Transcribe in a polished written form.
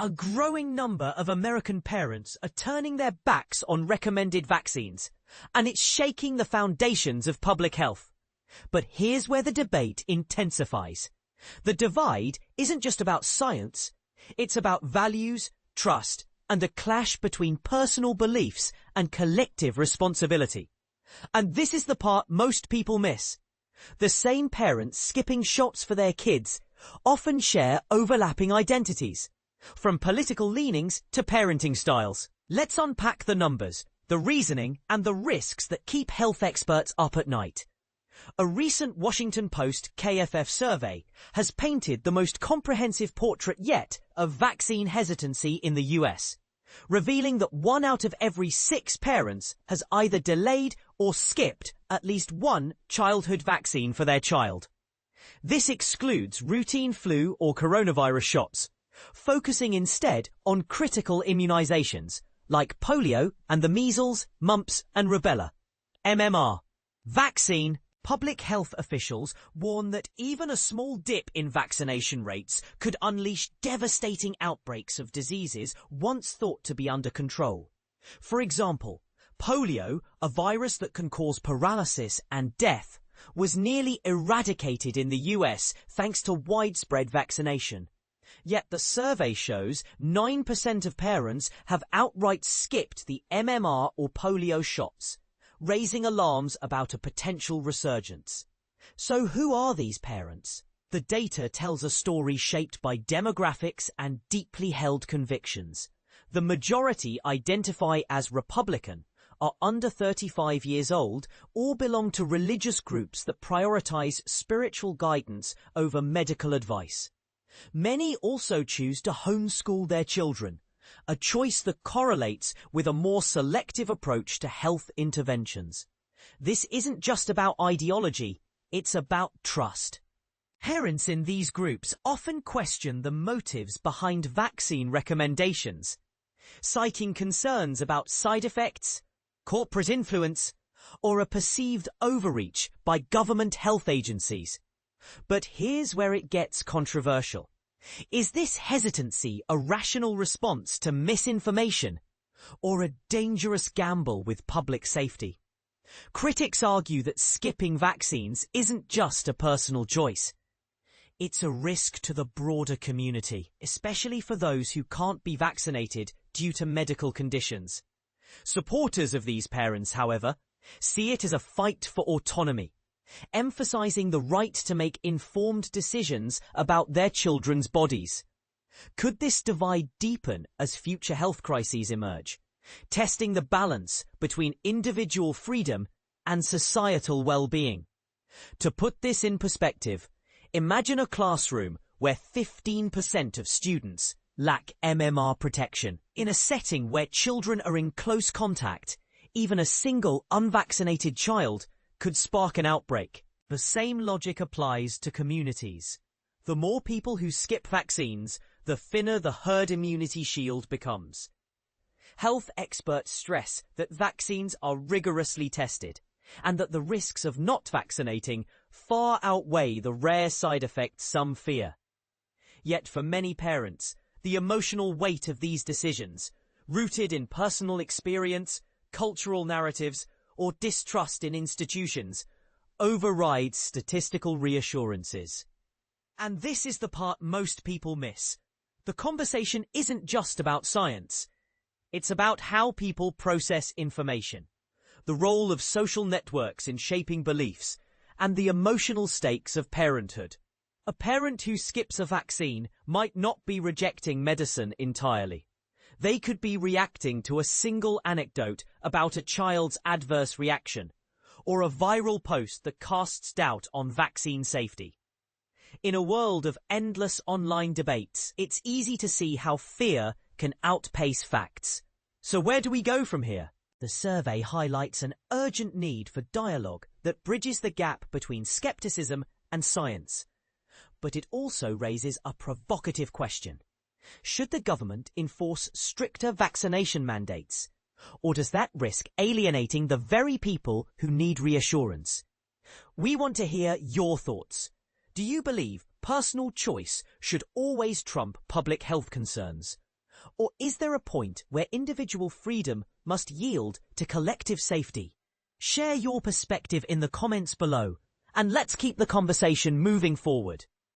A growing number of American parents are turning their backs on recommended vaccines, and it's shaking the foundations of public health. But here's where the debate intensifies. The divide isn't just about science, it's about values, trust, and a clash between personal beliefs and collective responsibility. And this is the part most people miss. The same parents skipping shots for their kids often share overlapping identities, from political leanings to parenting styles. Let's unpack the numbers, the reasoning, and the risks that keep health experts up at night. A recent Washington Post KFF survey has painted the most comprehensive portrait yet of vaccine hesitancy in the US, revealing that 1 out of every 6 parents has either delayed or skipped at least one childhood vaccine for their child. This excludes routine flu or coronavirus shots, focusing instead on critical immunizations like polio and the measles, mumps and rubella. MMR. Vaccine. Public health officials warn that even a small dip in vaccination rates could unleash devastating outbreaks of diseases once thought to be under control. For example, polio, a virus that can cause paralysis and death, was nearly eradicated in the US thanks to widespread vaccination. Yet the survey shows 9% of parents have outright skipped the MMR or polio shots, raising alarms about a potential resurgence. So who are these parents? The data tells a story shaped by demographics and deeply held convictions. The majority identify as Republican, are under 35 years old, or belong to religious groups that prioritize spiritual guidance over medical advice. Many also choose to homeschool their children, a choice that correlates with a more selective approach to health interventions. This isn't just about ideology, it's about trust. Parents in these groups often question the motives behind vaccine recommendations, citing concerns about side effects, corporate influence, or a perceived overreach by government health agencies. But here's where it gets controversial. Is this hesitancy a rational response to misinformation, or a dangerous gamble with public safety? Critics argue that skipping vaccines isn't just a personal choice. It's a risk to the broader community, especially for those who can't be vaccinated due to medical conditions. Supporters of these parents, however, see it as a fight for autonomy, emphasizing the right to make informed decisions about their children's bodies. Could this divide deepen as future health crises emerge, testing the balance between individual freedom and societal well-being? To put this in perspective, imagine a classroom where 15% of students lack MMR protection. In a setting where children are in close contact, even a single unvaccinated child could spark an outbreak. The same logic applies to communities. The more people who skip vaccines, the thinner the herd immunity shield becomes. Health experts stress that vaccines are rigorously tested, and that the risks of not vaccinating far outweigh the rare side effects some fear. Yet for many parents, the emotional weight of these decisions, rooted in personal experience, cultural narratives, or distrust in institutions, overrides statistical reassurances. And this is the part most people miss. The conversation isn't just about science. It's about how people process information, the role of social networks in shaping beliefs, and the emotional stakes of parenthood. A parent who skips a vaccine might not be rejecting medicine entirely. They could be reacting to a single anecdote about a child's adverse reaction, or a viral post that casts doubt on vaccine safety. In a world of endless online debates, it's easy to see how fear can outpace facts. So where do we go from here? The survey highlights an urgent need for dialogue that bridges the gap between skepticism and science. But it also raises a provocative question. Should the government enforce stricter vaccination mandates? Or does that risk alienating the very people who need reassurance? We want to hear your thoughts. Do you believe personal choice should always trump public health concerns? Or is there a point where individual freedom must yield to collective safety? Share your perspective in the comments below, and let's keep the conversation moving forward.